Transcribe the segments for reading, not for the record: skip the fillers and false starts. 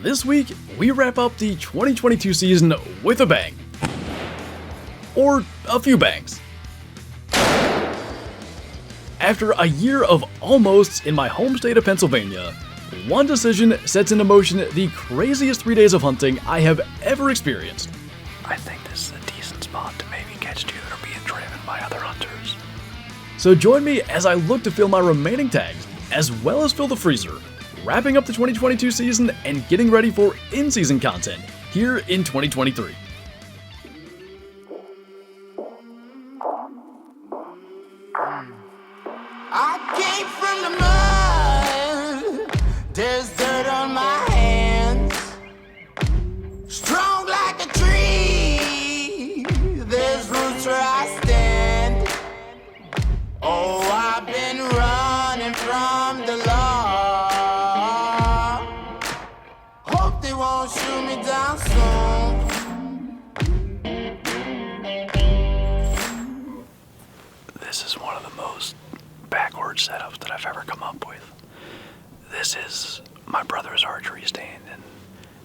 This week, we wrap up the 2022 season with a bang. Or a few bangs. After a year of almosts in my home state of Pennsylvania, one decision sets into motion the craziest 3 days of hunting I have ever experienced. I think this is a decent spot to maybe catch deer that are being driven by other hunters. So join me as I look to fill my remaining tags, as well as fill the freezer, wrapping up the 2022 season and getting ready for in-season content here in 2023. I came from the mud, there's dirt on my hands. Strong like a tree, there's roots where I stand. Oh, I've been running from the law. Hope they won't shoot me down soon. This is one of the most backwards setups that I've ever come up with. This is my brother's archery stand, and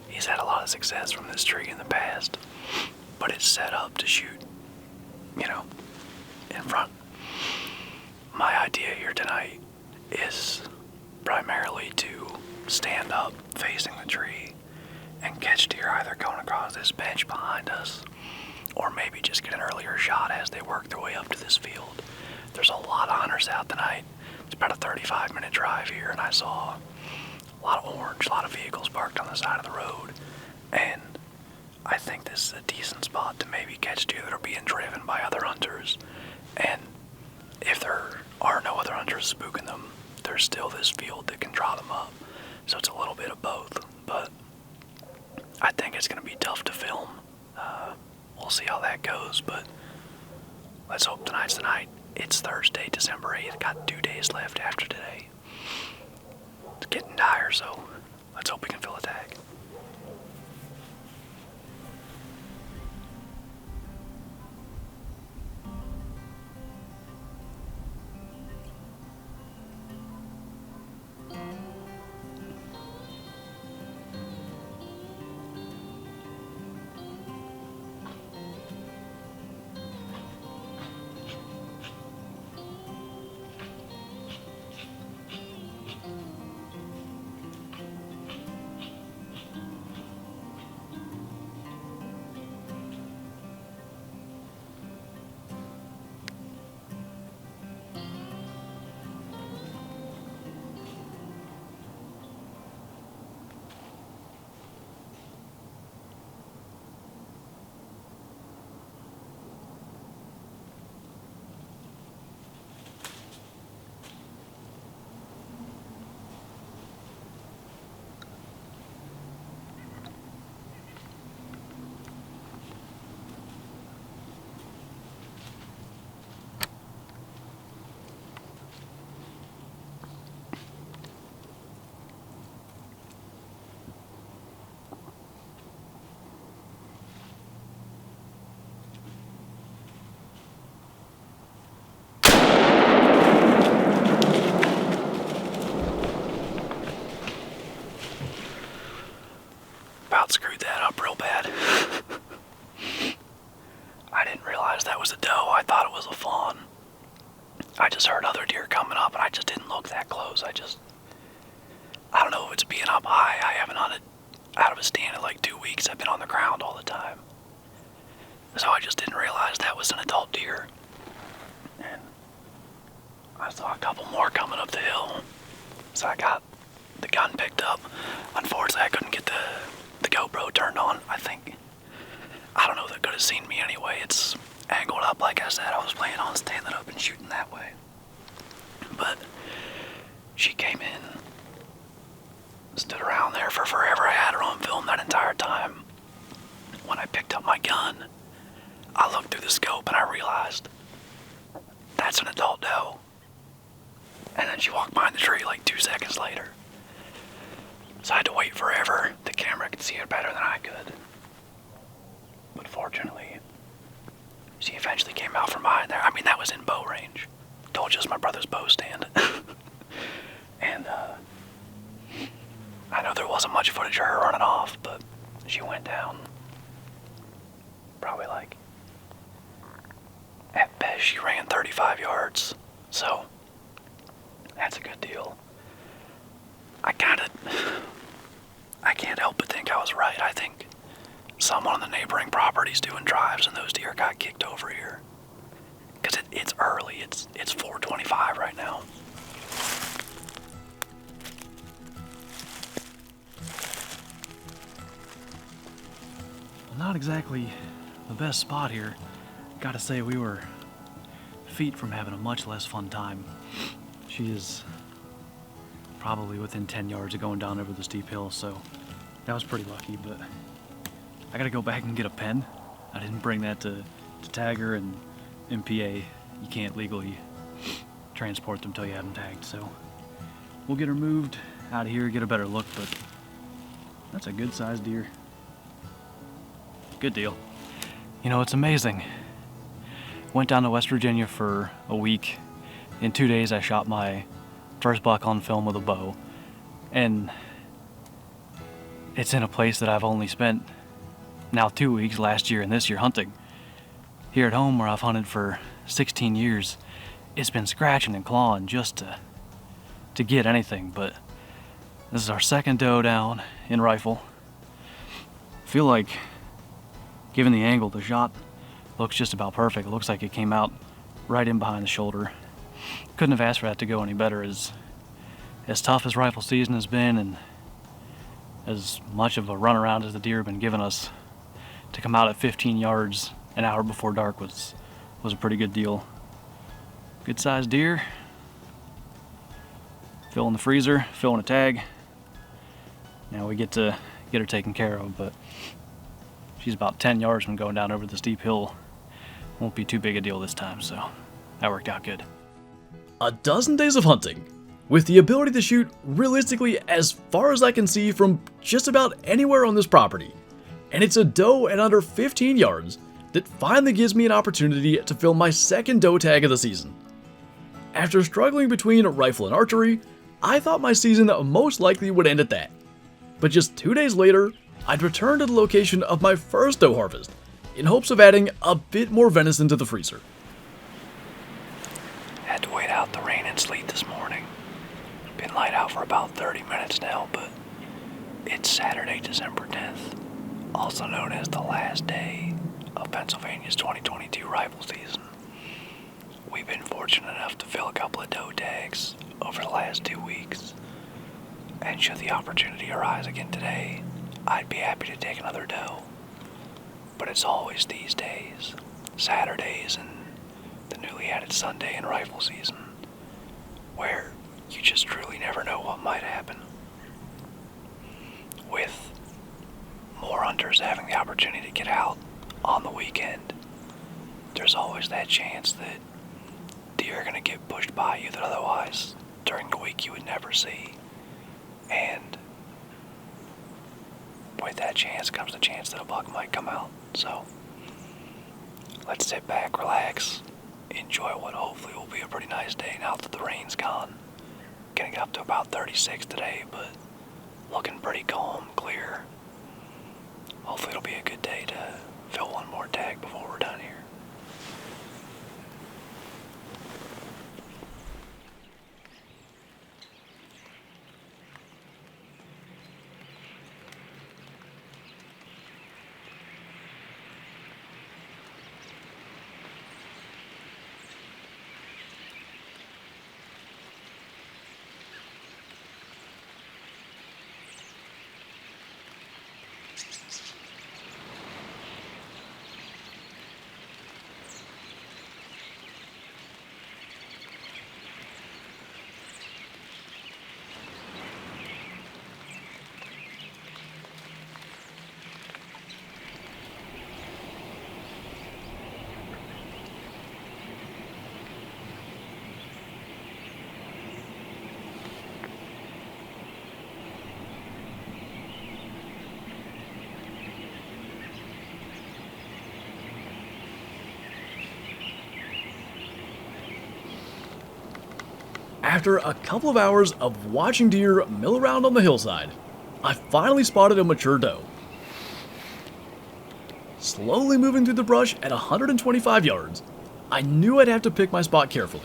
he's had a lot of success from this tree in the past, but it's set up to shoot, in front. My idea here tonight is primarily to stand up facing the tree and catch deer either going across this bench behind us or maybe just get an earlier shot as they work their way up to this field. There's a lot of hunters out tonight. It's about a 35-minute drive here, and I saw a lot of orange, a lot of vehicles parked on the side of the road, and I think this is a decent spot to maybe catch deer that are being driven by other hunters. And if there are no other hunters spooking them, there's still this field that can draw them up. So it's a little bit of both, but I think it's going to be tough to film. We'll see how that goes, but let's hope tonight's the night. It's Thursday, December 8th. Got 2 days left after today. It's getting dire, so let's hope we can fill a tag. Screwed that up real bad. I didn't realize that was a doe. I thought it was a fawn. I just heard other deer coming up, and I just didn't look that close. I don't know if it's being up high. I haven't hunted out of a stand in like 2 weeks. I've been on the ground all the time. So I just didn't realize that was an adult deer. And I saw a couple more coming up the hill. So I got the gun picked up. Unfortunately, I couldn't get the GoPro turned on. I don't know if they could have seen me anyway. It's angled up, like I said. I was planning on standing up and shooting that way. But she came in, stood around there for forever. I had her on film that entire time. When I picked up my gun, I looked through the scope and I realized that's an adult doe. And then she walked behind the tree like 2 seconds later. So I had to wait forever. The camera could see it better than I could. But fortunately, she eventually came out from behind there. I mean, that was in bow range. Told you it's my brother's bow stand. And I know there wasn't much footage of her running off, but she went down. Probably like, at best she ran 35 yards, so that's a good deal. I can't help but think I was right. I think someone on the neighboring property's doing drives and those deer got kicked over here. Because it's early, it's 4:25 right now. Well, not exactly the best spot here. Gotta say, we were feet from having a much less fun time. She is probably within 10 yards of going down over the steep hill, so that was pretty lucky, but I gotta go back and get a pen. I didn't bring that to tag her, and in PA, you can't legally transport them till you have them tagged, so we'll get her moved out of here, get a better look, but that's a good sized deer. Good deal. You know, it's amazing. Went down to West Virginia for a week. In 2 days, I shot my first buck on film with a bow, and it's in a place that I've only spent now 2 weeks, last year and this year, hunting. Here at home, where I've hunted for 16 years, it's been scratching and clawing just to get anything, but this is our second doe down in rifle. Feel like, given the angle, the shot looks just about perfect. It looks like it came out right in behind the shoulder. Couldn't have asked for that to go any better. As tough as rifle season has been, and as much of a runaround as the deer have been giving us, to come out at 15 yards an hour before dark was a pretty good deal. Good sized deer. Fill in the freezer, fill in a tag. Now we get to get her taken care of, but she's about 10 yards from going down over the steep hill. Won't be too big a deal this time, so that worked out good. A dozen days of hunting, with the ability to shoot realistically as far as I can see from just about anywhere on this property. And it's a doe at under 15 yards that finally gives me an opportunity to film my second doe tag of the season. After struggling between rifle and archery, I thought my season most likely would end at that. But just 2 days later, I'd return to the location of my first doe harvest, in hopes of adding a bit more venison to the freezer. Had to wait out the rain and sleet this morning. Been light out for about 30 minutes now, but it's Saturday, December 10th, also known as the last day of Pennsylvania's 2022 rifle season. We've been fortunate enough to fill a couple of doe tags over the last 2 weeks, and should the opportunity arise again today, I'd be happy to take another doe. But it's always these days, Saturdays and the newly added Sunday in rifle season, where you just truly never know what might happen. With more hunters having the opportunity to get out on the weekend, there's always that chance that deer are going to get pushed by you that otherwise during the week you would never see. And with that chance comes the chance that a buck might come out. So let's sit back, relax, enjoy what hopefully will be a pretty nice day now that the rain's gone. Getting up to about 36 today, but looking pretty calm, clear. Hopefully it'll be a good day to fill one more tag before we're done here. After a couple of hours of watching deer mill around on the hillside, I finally spotted a mature doe. Slowly moving through the brush at 125 yards, I knew I'd have to pick my spot carefully.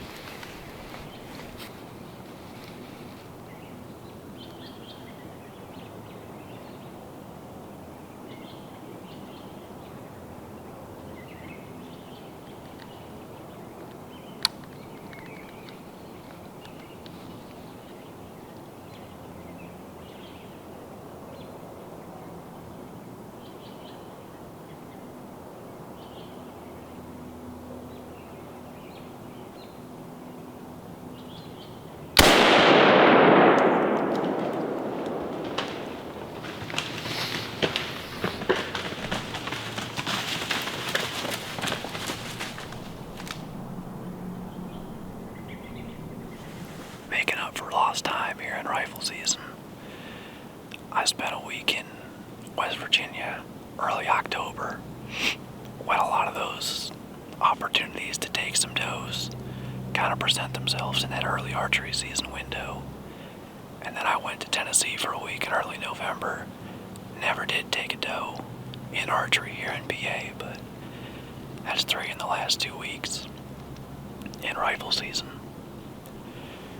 Making up for lost time here in rifle season, I spent a week in West Virginia, early October, when a lot of those opportunities to take some does kind of present themselves in that early archery season window. And then I went to Tennessee for a week in early November. Never did take a doe in archery here in PA, but that's 3 in the last 2 weeks in rifle season.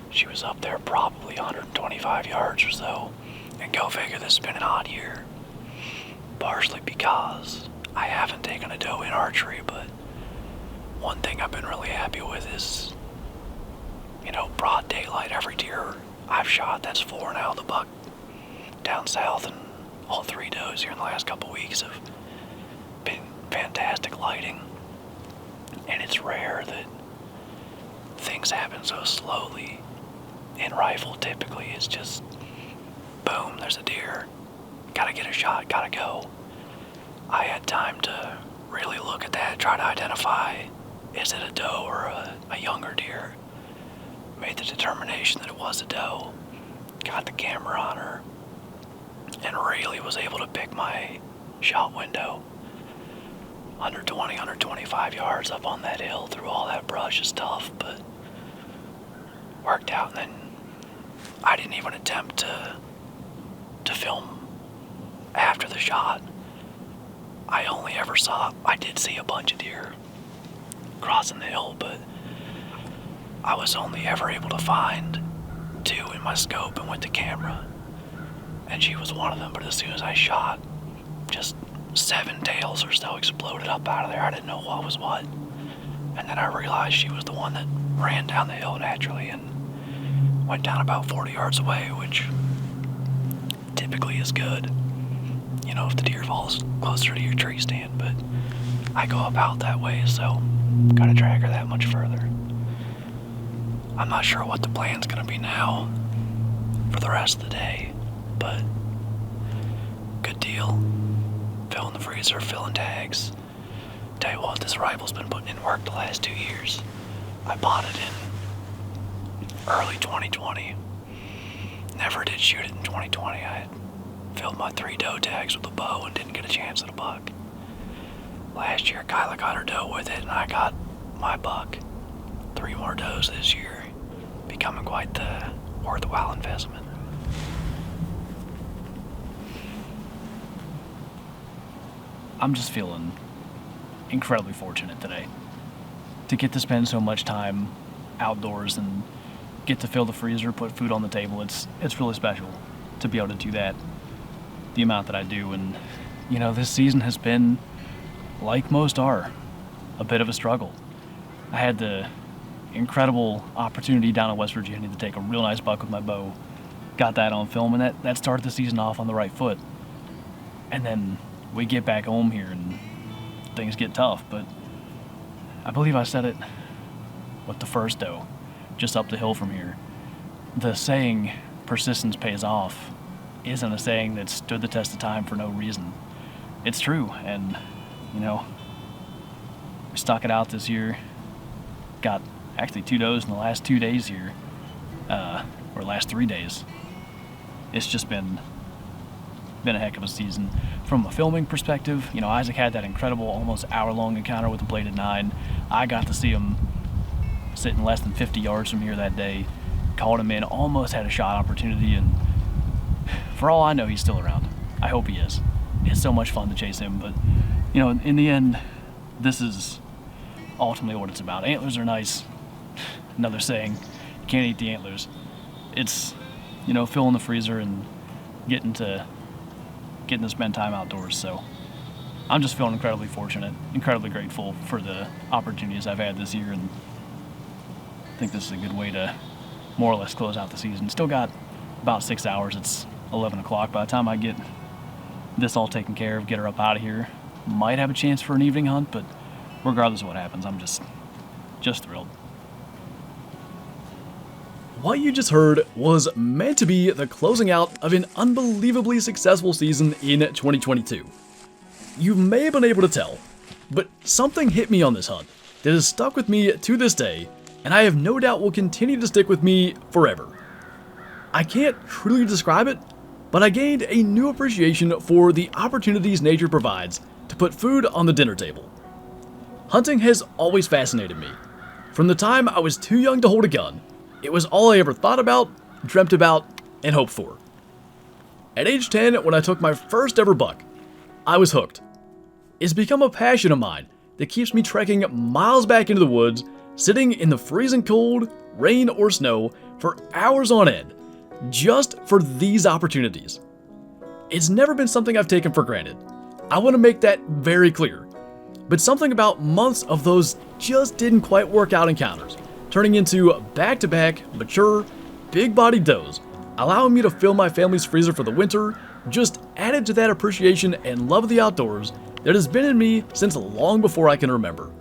She was up there probably 125 yards or so, and go figure, this has been an odd year. Partially because I haven't taken a doe in archery, but one thing I've been really happy with is, broad daylight. Every deer I've shot that's 4 now, the buck down south and all 3 does here in the last couple weeks have been fantastic lighting. And it's rare that things happen so slowly. In rifle, typically it's just boom, there's a deer, gotta get a shot, gotta go. I had time to really look at that, try to identify, is it a doe or a younger deer? Made the determination that it was a doe, got the camera on her, and really was able to pick my shot window. 120, 125 yards up on that hill through all that brush is tough, but worked out. And then I didn't even attempt to film after the shot. I did see a bunch of deer crossing the hill, but I was only ever able to find 2 in my scope and with the camera. And she was one of them, but as soon as I shot, just 7 tails or so exploded up out of there. I didn't know what was what. And then I realized she was the one that ran down the hill naturally and went down about 40 yards away, which typically is good, if the deer falls closer to your tree stand, but I go about that way, so gotta drag her that much further. I'm not sure what the plan's gonna be now for the rest of the day, but good deal. Filling the freezer, filling tags. Tell you what, this rifle's been putting in work the last 2 years. I bought it in early 2020. Never did shoot it in 2020. I had filled my 3 doe tags with a bow and didn't get a chance at a buck. Last year, Kyla got her doe with it, and I got my buck. 3 more does this year, becoming quite the worthwhile investment. I'm just feeling incredibly fortunate today to get to spend so much time outdoors and get to fill the freezer, put food on the table. It's really special to be able to do that the amount that I do. And this season has been, like most are, a bit of a struggle. I had the incredible opportunity down in West Virginia to take a real nice buck with my bow. Got that on film, and that started the season off on the right foot. And then we get back home here and things get tough, but I believe I said it with the first doe, just up the hill from here. The saying, persistence pays off, isn't a saying that stood the test of time for no reason. It's true, and, we stuck it out this year. Got actually 2 does in the last 2 days here, or last 3 days. It's just been a heck of a season. From a filming perspective, Isaac had that incredible, almost hour-long encounter with the bladed 9. I got to see him sitting less than 50 yards from here that day. Called him in, almost had a shot opportunity, and For all I know, he's still around. I hope he is. It's so much fun to chase him, but, you know, in the end, this is ultimately what it's about. Antlers are nice. Another saying, you can't eat the antlers. It's, you know, filling the freezer and getting to spend time outdoors. So I'm just feeling incredibly fortunate, incredibly grateful for the opportunities I've had this year, and I think this is a good way to more or less close out the season. Still got about 6 hours. It's 11 o'clock. By the time I get this all taken care of, get her up out of here, might have a chance for an evening hunt, but regardless of what happens, I'm just thrilled. What you just heard was meant to be the closing out of an unbelievably successful season in 2022. You may have been able to tell, but something hit me on this hunt that has stuck with me to this day, and I have no doubt will continue to stick with me forever. I can't truly describe it, but I gained a new appreciation for the opportunities nature provides to put food on the dinner table. Hunting has always fascinated me. From the time I was too young to hold a gun, it was all I ever thought about, dreamt about, and hoped for. At age 10, when I took my first ever buck, I was hooked. It's become a passion of mine that keeps me trekking miles back into the woods, sitting in the freezing cold, rain or snow for hours on end, just for these opportunities. It's never been something I've taken for granted. I want to make that very clear. But something about months of those just didn't quite work out encounters, turning into back-to-back, mature, big-bodied does, allowing me to fill my family's freezer for the winter, just added to that appreciation and love of the outdoors that has been in me since long before I can remember.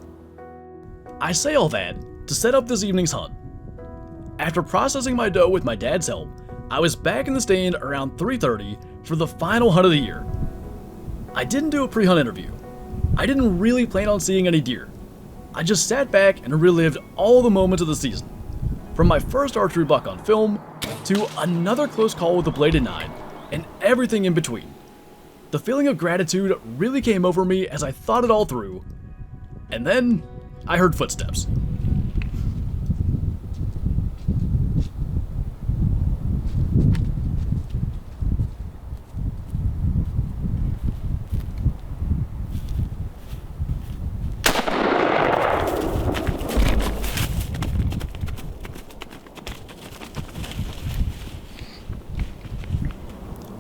I say all that to set up this evening's hunt. After processing my doe with my dad's help, I was back in the stand around 3:30 for the final hunt of the year. I didn't do a pre-hunt interview. I didn't really plan on seeing any deer. I just sat back and relived all the moments of the season. From my first archery buck on film, to another close call with a bladed 9, and everything in between. The feeling of gratitude really came over me as I thought it all through, and then I heard footsteps.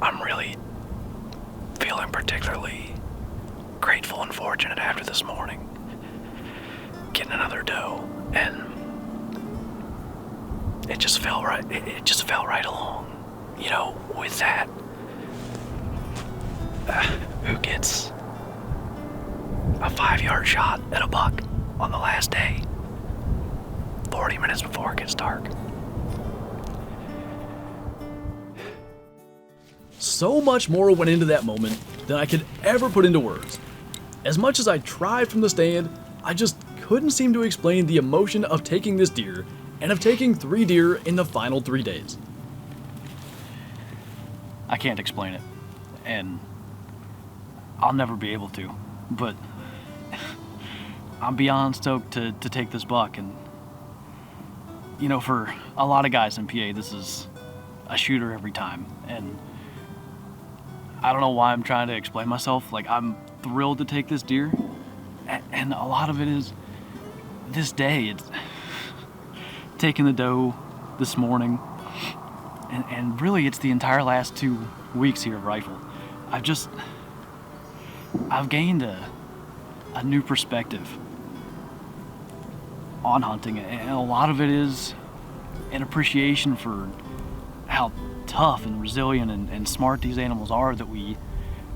I'm really feeling particularly grateful and fortunate after this morning. Getting another doe, and it just felt right. It just felt right along. You know, with that, who gets a 5-yard shot at a buck on the last day, 40 minutes before it gets dark? So much more went into that moment than I could ever put into words. As much as I tried from the stand, I just couldn't seem to explain the emotion of taking this deer and of taking 3 deer in the final 3 days. I can't explain it, and I'll never be able to, but I'm beyond stoked to take this buck. And you know, for a lot of guys in PA, this is a shooter every time, and I don't know why I'm trying to explain myself. Like, I'm thrilled to take this deer, and a lot of it is this day. It's taking the doe this morning, and really it's the entire last 2 weeks here of rifle. I've gained a new perspective on hunting, and a lot of it is an appreciation for how tough and resilient and smart these animals are that we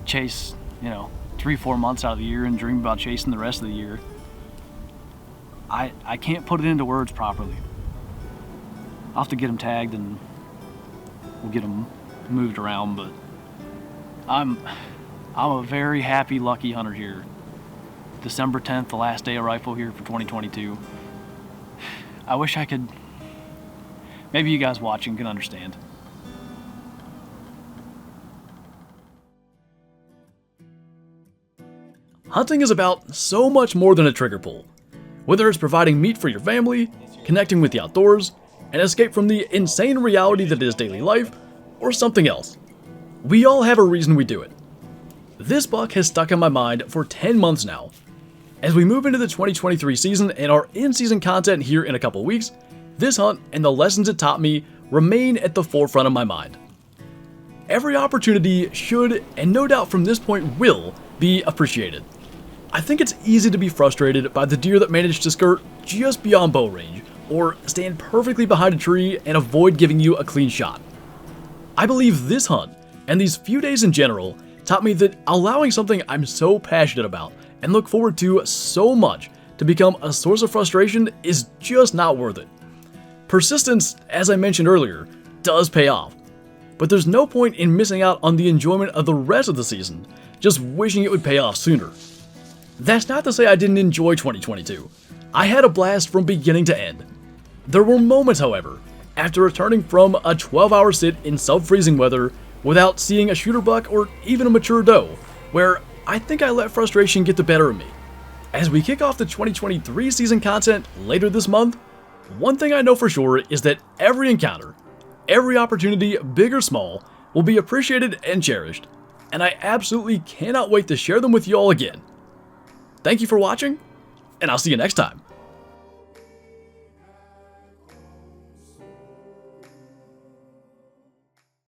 chase, you know, 3-4 months out of the year and dream about chasing the rest of the year. I can't put it into words properly. I'll have to get them tagged and we'll get them moved around, but I'm a very happy, lucky hunter here. December 10th, the last day of rifle here for 2022. I wish I could, maybe you guys watching can understand. Hunting is about so much more than a trigger pull. Whether it's providing meat for your family, connecting with the outdoors, an escape from the insane reality that is daily life, or something else. We all have a reason we do it. This buck has stuck in my mind for 10 months now. As we move into the 2023 season and our in-season content here in a couple weeks, this hunt and the lessons it taught me remain at the forefront of my mind. Every opportunity should, and no doubt from this point will, be appreciated. I think it's easy to be frustrated by the deer that manage to skirt just beyond bow range, or stand perfectly behind a tree and avoid giving you a clean shot. I believe this hunt, and these few days in general, taught me that allowing something I'm so passionate about and look forward to so much to become a source of frustration is just not worth it. Persistence, as I mentioned earlier, does pay off, but there's no point in missing out on the enjoyment of the rest of the season, just wishing it would pay off sooner. That's not to say I didn't enjoy 2022. I had a blast from beginning to end. There were moments, however, after returning from a 12-hour sit in sub-freezing weather without seeing a shooter buck or even a mature doe, where I think I let frustration get the better of me. As we kick off the 2023 season content later this month, one thing I know for sure is that every encounter, every opportunity, big or small, will be appreciated and cherished, and I absolutely cannot wait to share them with you all again. Thank you for watching, and I'll see you next time.